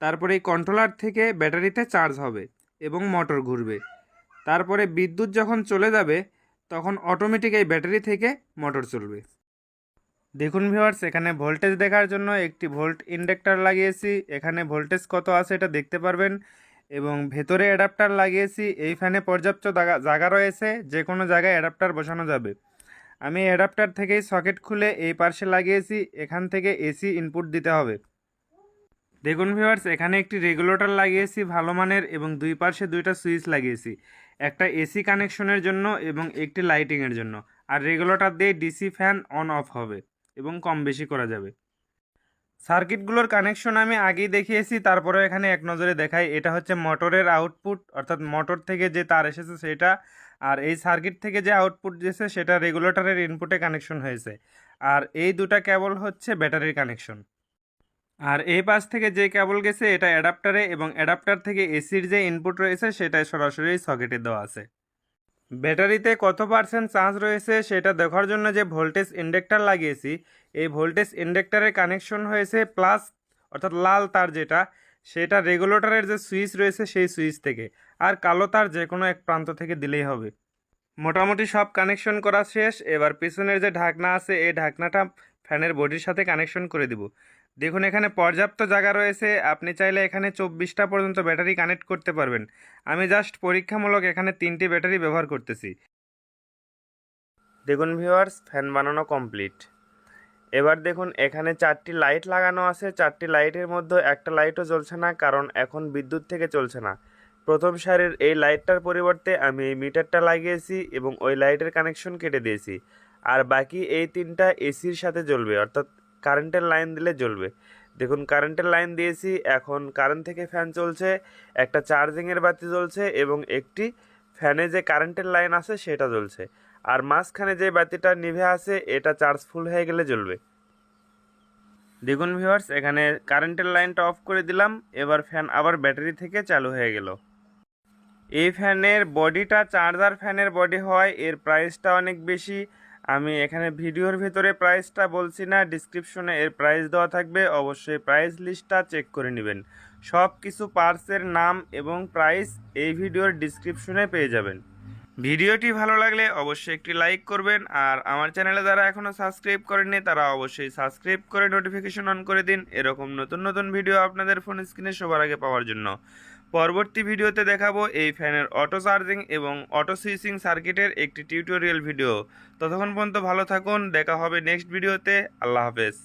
তারপরে এই কন্ট্রোলার থেকে ব্যাটারিতে চার্জ হবে এবং মোটর ঘুরবে। তারপরে বিদ্যুৎ যখন চলে যাবে তখন অটোমেটিক এই ব্যাটারি থেকে মোটর চলবে। দেখুন ভিউয়ার্স, এখানে ভোল্টেজ দেখার জন্য একটি ভোল্ট ইন্ডাক্টর লাগিয়েছি। এখানে ভোল্টেজ কত আছে এটা দেখতে পারবেন এবং ভেতরে অ্যাডাপ্টার লাগিয়েছি। এই ফ্যানে পর্যাপ্ত জায়গা রয়েছে, যে কোনো জায়গায় অ্যাডাপ্টার বসানো যাবে। আমি অ্যাডাপ্টার থেকেই সকেট খুলে এই পাশে লাগিয়েছি, এখান থেকে এসি ইনপুট দিতে হবে। দেখুন ভিউয়ার্স, এখানে একটি রেগুলেটর লাগিয়েছি ভালো মানের এবং দুই পাশে দুইটা সুইচ লাগিয়েছি, একটা এসি কানেকশনের জন্য এবং একটি লাইটিংয়ের জন্য। আর রেগুলেটর দিয়ে ডিসি ফ্যান অন অফ হবে এবং কম বেশি করা যাবে। সার্কিটগুলোর কানেকশন আমি আগেই দেখিয়েছি, তারপরে এখানে এক নজরে দেখাই। এটা হচ্ছে মোটরের আউটপুট, অর্থাৎ মোটর থেকে যে তার এসেছে সেটা, আর এই সার্কিট থেকে যে আউটপুট দিয়েছে সেটা রেগুলেটরের ইনপুটে কানেকশন হয়েছে। আর এই দুটা কেবল হচ্ছে ব্যাটারির কানেকশন। আর এই পাশ থেকে যে কেবল গেছে এটা অ্যাডাপ্টারে, এবং অ্যাডাপ্টার থেকে এসির যে ইনপুট রয়েছে সেটা সরাসরি সকেটে দেওয়া আছে। ব্যাটারিতে কত পার্সেন্ট চার্জ রয়েছে সেটা দেখার জন্য যে ভোল্টেজ ইন্ডাক্টর লাগিয়েছি, এই ভোল্টেজ ইন্ডাক্টরের কানেকশন হয়েছে প্লাস, অর্থাৎ লাল তার যেটা, সেটা রেগুলেটরের যে সুইচ রয়েছে সেই সুইচ থেকে, আর কালো তার যে কোনো এক প্রান্ত থেকে দিলেই হবে। মোটামুটি সব কানেকশন করা শেষ। এবার পিছনের যে ঢাকনা আছে এই ঢাকনাটা ফ্যানের বডির সাথে কানেকশন করে দিব। দেখুন এখানে পর্যাপ্ত জায়গা রয়েছে, আপনি চাইলে এখানে 24টা পর্যন্ত ব্যাটারি কানেক্ট করতে পারবেন। আমি জাস্ট পরীক্ষামূলক এখানে 3টি ব্যাটারি ব্যবহার করতেছি। দেখুন ভিউয়ার্স, ফ্যান বানানো কমপ্লিট। এবার দেখুন এখানে 4টি লাইট লাগানো আছে। 4টি লাইটের মধ্যে একটা লাইটও জ্বলছে না, কারণ এখন বিদ্যুৎ থেকে চলছে না। প্রথম সারির এই লাইটটার পরিবর্তে আমি এই মিটারটা লাগিয়েছি এবং ওই লাইটের কানেকশন কেটে দিয়েছি। আর বাকি এই 3টা এসির সাথে জ্বলবে, অর্থাৎ কারেন্টের লাইন দিলে জ্বলবে। দেখুন কারেন্টের লাইন দিয়েছি, এখন কারেন্ট থেকে ফ্যান চলছে, একটা চার্জিংয়ের বাতি জ্বলছে এবং একটি ফ্যানে যে কারেন্টের লাইন আছে সেটা জ্বলছে। আর মাঝখানে যে বাতিটা নিভে আছে এটা চার্জ ফুল হয়ে গেলে জ্বলবে। দেখুন ভিউয়ার্স, এখানে কারেন্টের লাইনটা অফ করে দিলাম। এবার ফ্যান আবার ব্যাটারি থেকে চালু হয়ে গেল। এই ফ্যানের বডিটা চার্জার ফ্যানের বডি হয়, এর প্রাইসটা অনেক বেশি। আমি এখানে ভিডিওর ভেতরে প্রাইসটা বলছি না, ডিসক্রিপশনে এর প্রাইস দেওয়া থাকবে, অবশ্যই প্রাইস লিস্টটা চেক করে নেবেন। সব কিছু পার্টসের নাম এবং প্রাইস এই ভিডিওর ডিসক্রিপশনে পেয়ে যাবেন। ভিডিওটি ভালো লাগলে অবশ্যই একটি লাইক করবেন, আর আমার চ্যানেলে যারা এখনও সাবস্ক্রাইব করেননি তারা অবশ্যই সাবস্ক্রাইব করে নোটিফিকেশন অন করে দিন, এরকম নতুন নতুন ভিডিও আপনাদের ফোন স্ক্রিনে সবার আগে পাওয়ার জন্য। পরবর্তী ভিডিওতে দেখাবো এই ফ্যানের অটো চার্জিং এবং অটো সুইচিং সার্কিটের একটি টিউটোরিয়াল ভিডিও। ততক্ষণ পর্যন্ত ভালো থাকুন, দেখা হবে নেক্সট ভিডিওতে। আল্লাহ হাফেজ।